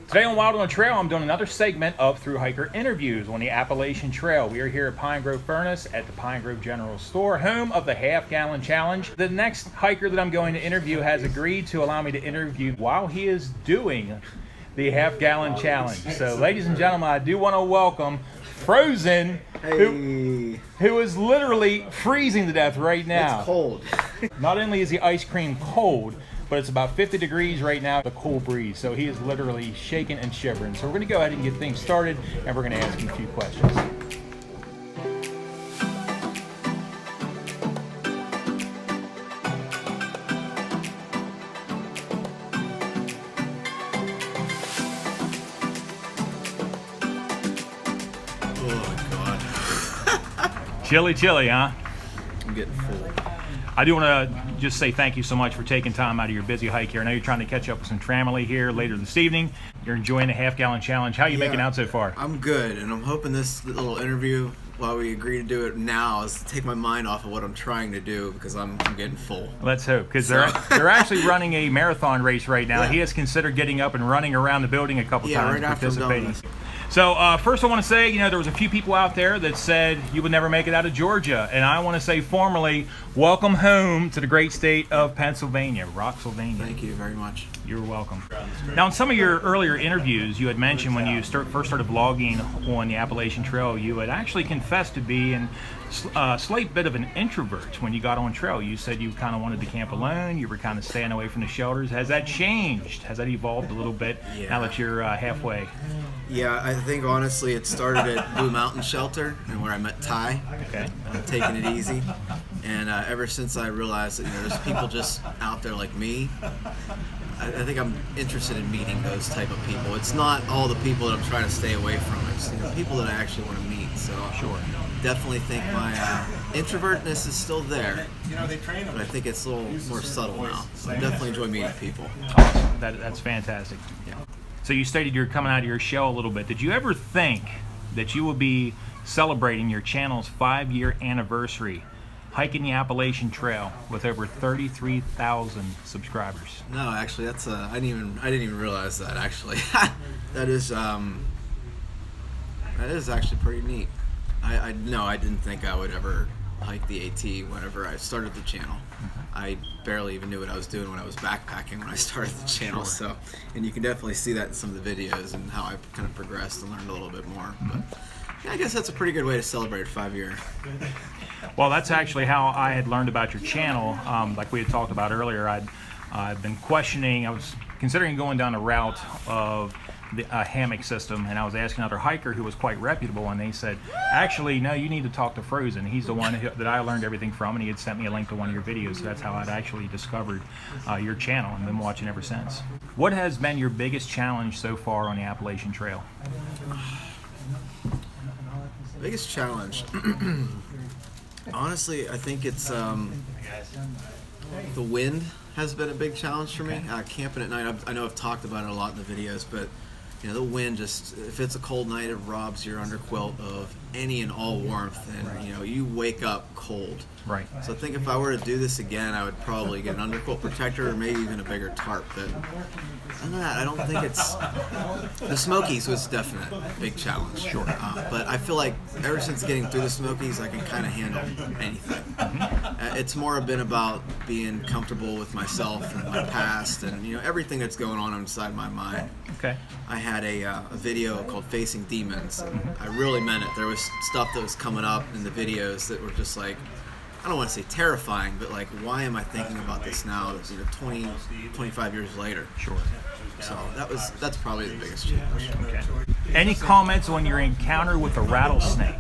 Today on Wild on the Trail, I'm doing another segment of thru-hiker interviews on the Appalachian Trail. We are here at Pine Grove Furnace at the Pine Grove General Store, home of the half-gallon challenge. The next hiker that I'm going to interview has agreed to allow me to interview while he is doing the half-gallon challenge. So, ladies and gentlemen, I do want to welcome Frozen, who is literally freezing to death right now. It's cold. Not only is the ice cream cold, but it's about 50 degrees right now, the cool breeze. So he is literally shaking and shivering. So we're gonna go ahead and get things started, and we're gonna ask him a few questions. Oh, God. Chilly, huh? I'm getting full. I do want to just say thank you so much for taking time out of your busy hike here. I know you're trying to catch up with some family here later this evening. You're enjoying the half-gallon challenge. How are you making out so far? I'm good, and I'm hoping this little interview, while we agree to do it now, is to take my mind off of what I'm trying to do, because I'm getting full. Let's hope, because they're actually running a marathon race right now. Yeah. He has considered getting up and running around the building a couple times, right after participating. So first I want to say, there was a few people out there that said you would never make it out of Georgia, and I want to say formally, welcome home to the great state of Pennsylvania, Rocksylvania. Thank you very much. You're welcome. Now, in some of your earlier interviews, you had mentioned when you first started vlogging on the Appalachian Trail, you had actually confessed to being a slight bit of an introvert when you got on trail. You said you kind of wanted to camp alone, you were kind of staying away from the shelters. Has that changed? Has that evolved a little bit now that you're halfway? Yeah, I think honestly it started at Blue Mountain Shelter, and where I met Ty. Okay. Taking it easy. And ever since I realized that there's people just out there like me, I think I'm interested in meeting those type of people. It's not all the people that I'm trying to stay away from. It's people that I actually want to meet. So sure. Definitely think my introvertness is still there, but I think it's a little more subtle now. So I definitely enjoy meeting people. Awesome. That's fantastic. Yeah. So you stated you're coming out of your shell a little bit. Did you ever think that you would be celebrating your channel's 5-year anniversary, hiking the Appalachian Trail with over 33,000 subscribers? No, actually, that's I didn't even realize that. Actually, that is actually pretty neat. I didn't think I would ever hike the AT whenever I started the channel. I barely even knew what I was doing when I was backpacking when I started the channel. Sure. So, and you can definitely see that in some of the videos and how I kind of progressed and learned a little bit more. But yeah, I guess that's a pretty good way to celebrate 5 years. Well, that's actually how I had learned about your channel. Like we had talked about earlier, I'd been questioning. I was considering going down a route of a hammock system, and I was asking another hiker who was quite reputable, and they said, actually, no, you need to talk to Frozen. He's the one that I learned everything from, and he had sent me a link to one of your videos. So that's how I'd actually discovered your channel and been watching ever since. What has been your biggest challenge so far on the Appalachian Trail? Biggest challenge? Honestly, I think it's the wind has been a big challenge for me. Camping at night, I know I've talked about it a lot in the videos, but the wind just, if it's a cold night, it robs your underquilt of any and all warmth, and you wake up cold. Right. So I think if I were to do this again, I would probably get an underquilt protector or maybe even a bigger tarp. But other than that, I don't think it's... The Smokies was definitely a big challenge. Sure. But I feel like ever since getting through the Smokies, I can kind of handle anything. It's more been about being comfortable with myself and my past and everything that's going on inside my mind. Okay. I had a video called Facing Demons. I really meant it. There was stuff that was coming up in the videos that were just like, I don't want to say terrifying, but like, why am I thinking about this now, 20, 25 years later? Sure. So that's probably the biggest challenge. Okay. Any comments on your encounter with a rattlesnake?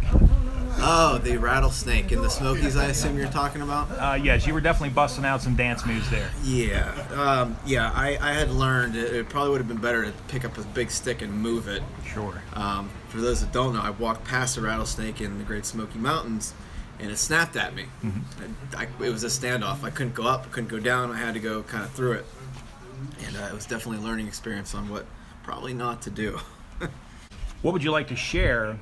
Oh, the rattlesnake in the Smokies, I assume you're talking about? Yes, you were definitely busting out some dance moves there. Yeah, I had learned it probably would have been better to pick up a big stick and move it. Sure. For those that don't know, I walked past a rattlesnake in the Great Smoky Mountains, and it snapped at me. It was a standoff. I couldn't go up, I couldn't go down. I had to go kind of through it. And it was definitely a learning experience on what probably not to do. What would you like to share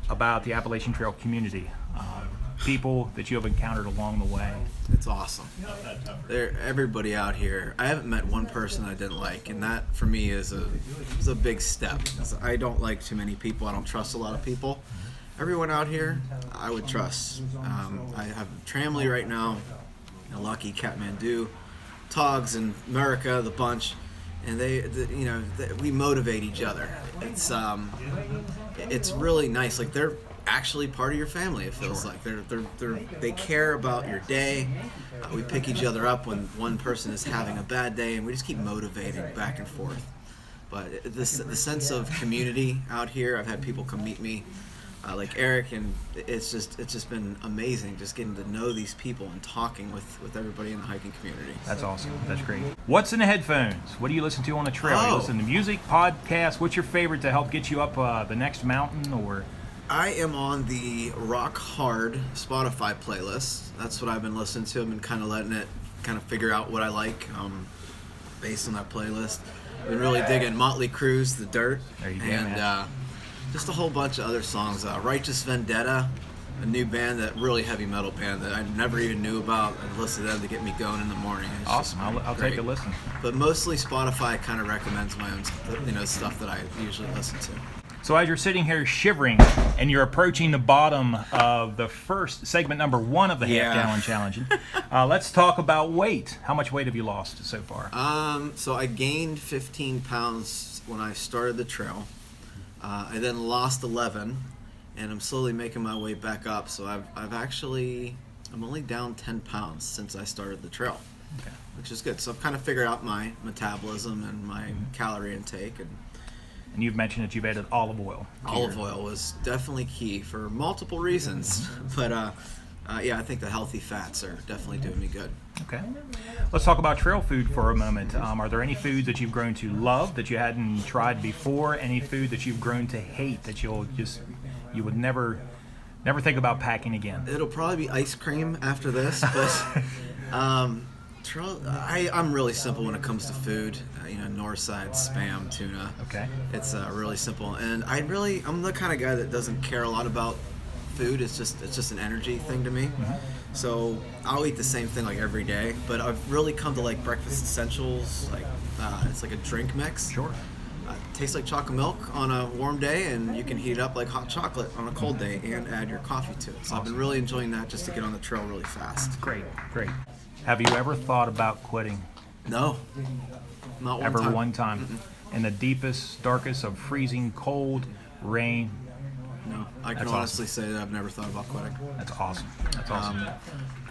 about the Appalachian Trail community? people that you have encountered along the way? It's awesome. Everybody out here, I haven't met one person I didn't like, and that for me is a big step. I don't like too many people. I don't trust a lot of people. Everyone out here, I would trust. I have Tramley right now, Lucky, Kathmandu, Togs, and America, the bunch, and we motivate each other. It's really nice. Like, they're actually part of your family. It feels like they care about your day. We pick each other up when one person is having a bad day, and we just keep motivating back and forth. But the sense of community out here, I've had people come meet me, like Eric, and it's just been amazing just getting to know these people and talking with everybody in the hiking community. That's awesome. That's great. What's in the headphones? What do you listen to on the trail? You listen to music, podcasts? What's your favorite to help get you up the next mountain? Or I am on the Rock Hard Spotify playlist. That's what I've been listening to. I've been kind of letting it kind of figure out what I like based on that playlist. I've been really digging Motley Crue's The Dirt. There you go, and man. Just a whole bunch of other songs. Righteous Vendetta, a new band, that really heavy metal band that I never even knew about. I listened to them to get me going in the morning. It's awesome. I'll take a listen. But mostly Spotify kind of recommends my own stuff that I usually listen to. So as you're sitting here shivering and you're approaching the bottom of the first segment, number 1 of the half-gallon challenge, let's talk about weight. How much weight have you lost so far? So I gained 15 pounds when I started the trail. I then lost 11, and I'm slowly making my way back up. So I'm only down 10 pounds since I started the trail, which is good. So I've kind of figured out my metabolism and my calorie intake. And you've mentioned that you've added olive oil. Olive oil was definitely key for multiple reasons, but I think the healthy fats are definitely doing me good. Okay. Let's talk about trail food for a moment. Are there any foods that you've grown to love that you hadn't tried before? Any food that you've grown to hate that you would never think about packing again? It'll probably be ice cream after this, but I'm really simple when it comes to food. Northside, Spam, tuna. Okay. It's really simple, and I'm the kind of guy that doesn't care a lot about food. It's just an energy thing to me. Mm-hmm. So I'll eat the same thing like every day, but I've really come to like breakfast essentials. Like it's like a drink mix. Sure. Tastes like chocolate milk on a warm day, and you can heat it up like hot chocolate on a cold day and add your coffee to it. So Awesome. I've been really enjoying that just to get on the trail really fast. Great. Have you ever thought about quitting? No, not one Ever time. one time? Mm-mm. In the deepest, darkest of freezing cold, rain? No, I can That's honestly say that I've never thought about quitting. That's awesome. That's awesome.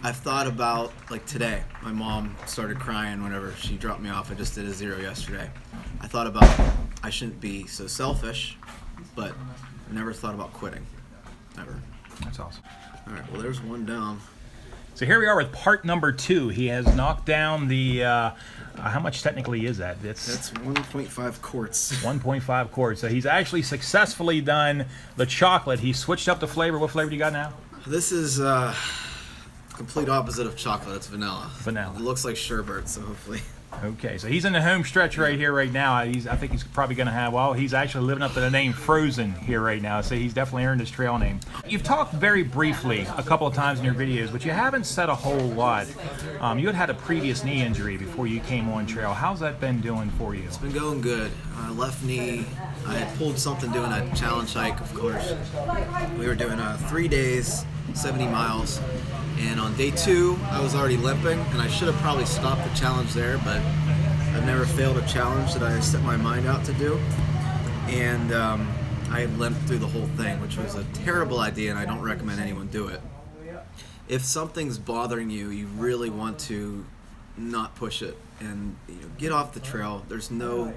I've thought about, like today, my mom started crying whenever she dropped me off. I just did a 0 yesterday. I thought about I shouldn't be so selfish, but I never thought about quitting. Never. That's awesome. All right, well, there's one down. So here we are with part number 2. He has knocked down the, how much technically is that? That's 1.5 quarts. 1.5 quarts. So he's actually successfully done the chocolate. He switched up the flavor. What flavor do you got now? This is complete opposite of chocolate. It's vanilla. Vanilla. It looks like sherbet, so hopefully. Okay, so he's in the home stretch right here, right now. I think he's probably going to have, he's actually living up to the name Frozen here right now, so he's definitely earned his trail name. You've talked very briefly a couple of times in your videos, but you haven't said a whole lot. You had a previous knee injury before you came on trail. How's that been doing for you? It's been going good. Left knee, I had pulled something doing a challenge hike, of course. We were doing 3 days, 70 miles. And on day 2, I was already limping, and I should have probably stopped the challenge there, but I've never failed a challenge that I set my mind out to do. And I limped through the whole thing, which was a terrible idea, and I don't recommend anyone do it. If something's bothering you, you really want to not push it and get off the trail. There's no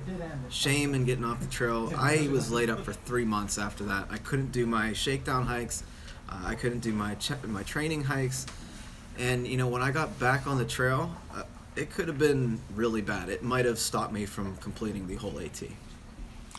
shame in getting off the trail. I was laid up for 3 months after that. I couldn't do my shakedown hikes. I couldn't do my training hikes, and when I got back on the trail, it could have been really bad. It might have stopped me from completing the whole AT.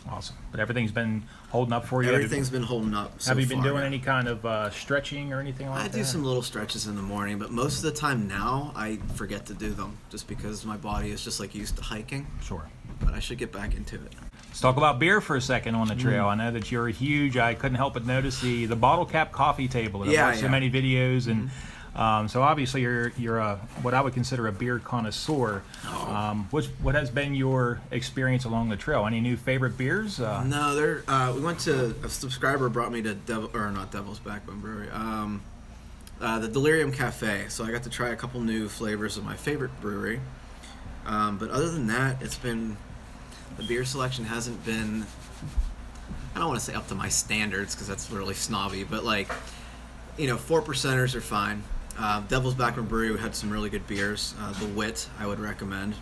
Awesome. But everything's been holding up for you? Everything's been holding up so far. Have you been doing yeah. any kind of stretching or anything like that? I do some little stretches in the morning, but most of the time now I forget to do them just because my body is just like used to hiking. Sure. But I should get back into it. Let's talk about beer for a second on the trail. I know that you're huge. I couldn't help but notice the bottle cap coffee table. And I've watched so many videos, and so obviously you're a what I would consider a beer connoisseur. What has been your experience along the trail? Any new favorite beers? No, we went to a subscriber brought me to not Devil's Backbone Brewery. The Delirium Cafe. So I got to try a couple new flavors of my favorite brewery. But other than that, the beer selection hasn't been, I don't want to say up to my standards because that's really snobby, but 4%ers are fine. Devil's Backbone Brewery had some really good beers. The Wit I would recommend,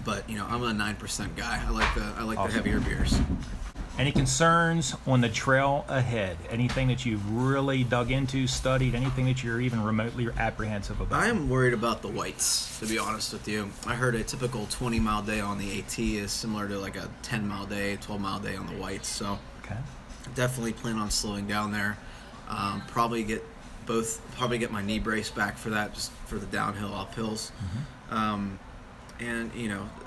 but I'm a 9% guy. I like the heavier beers. Any concerns on the trail ahead? Anything that you've really dug into, studied? Anything that you're even remotely apprehensive about? I am worried about the whites, to be honest with you. I heard a typical 20-mile day on the AT is similar to like a 10-mile day, 12-mile day on the whites. So definitely plan on slowing down there. Probably get my knee brace back for that, just for the downhill uphills. And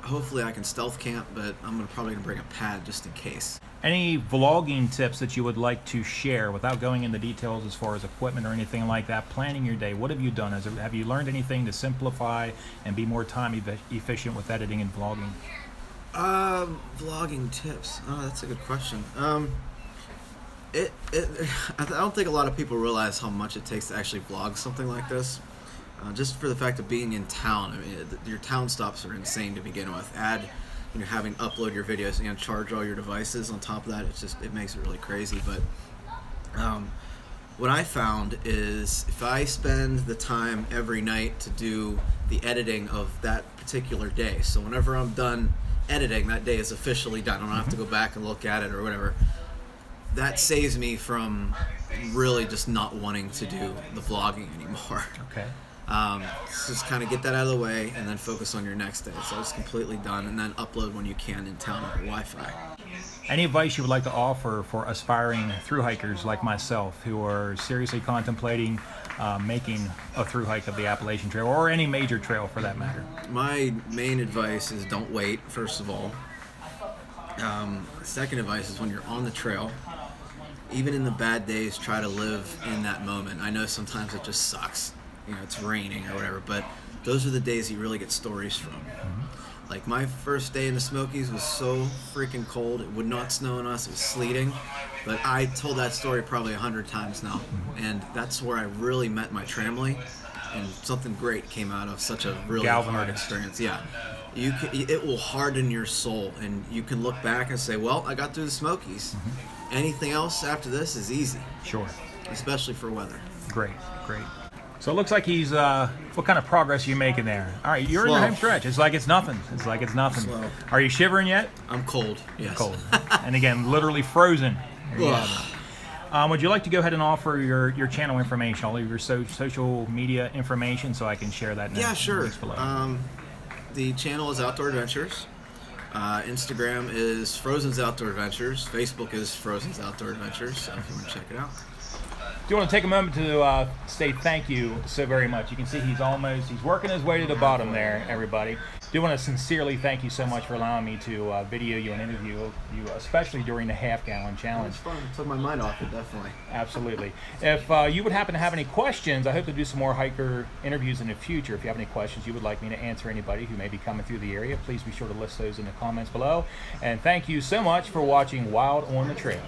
hopefully I can stealth camp, but I'm probably gonna bring a pad just in case. Any vlogging tips that you would like to share without going into details as far as equipment or anything like that? Planning your day, what have you done? Have you learned anything to simplify and be more time efficient with editing and vlogging? Vlogging tips. Oh, that's a good question. I don't think a lot of people realize how much it takes to actually vlog something like this. Just for the fact of being in town, I mean, your town stops are insane to begin with. Having to upload your videos and charge all your devices on top of that, it makes it really crazy. But what I found is if I spend the time every night to do the editing of that particular day, so whenever I'm done editing, that day is officially done. I don't have to go back and look at it or whatever. That saves me from really just not wanting to do the vlogging anymore. Okay. Just kind of get that out of the way and then focus on your next day. So it's completely done, and then upload when you can in town over Wi-Fi. Any advice you would like to offer for aspiring thru-hikers like myself who are seriously contemplating making a thru hike of the Appalachian Trail or any major trail for that matter? My main advice is don't wait, first of all. Second advice is when you're on the trail, even in the bad days, try to live in that moment. I know sometimes it just sucks. It's raining or whatever, but those are the days you really get stories from. Like my first day in the Smokies was so freaking cold. It would not snow on us. It was sleeting, but I told that story probably 100 times now, and that's where I really met my tramily, and something great came out of such a really hard experience. Yeah, it will harden your soul, and you can look back and say, well, I got through the Smokies. Anything else after this is easy. Sure. Especially for weather. Great. So it looks like he's, what kind of progress are you making there? All right, you're Slow. in the home stretch. It's like it's nothing. Slow. Are you shivering yet? I'm cold, yes. Cold. And again, literally frozen. Would you like to go ahead and offer your channel information, all of your social media information, so I can share that? Yeah, sure. The channel is Outdoor Adventures. Instagram is Frozen's Outdoor Adventures. Facebook is Frozen's Outdoor Adventures, so if you want to check it out. Do you want to take a moment to say thank you so very much? You can see he's working his way to the bottom there, everybody. Do want to sincerely thank you so much for allowing me to video you and interview you, especially during the half-gallon challenge. It was fun. It took my mind off it, definitely. Absolutely. If you would happen to have any questions, I hope to do some more hiker interviews in the future. If you have any questions you would like me to answer anybody who may be coming through the area, please be sure to list those in the comments below. And thank you so much for watching Wild on the Trail.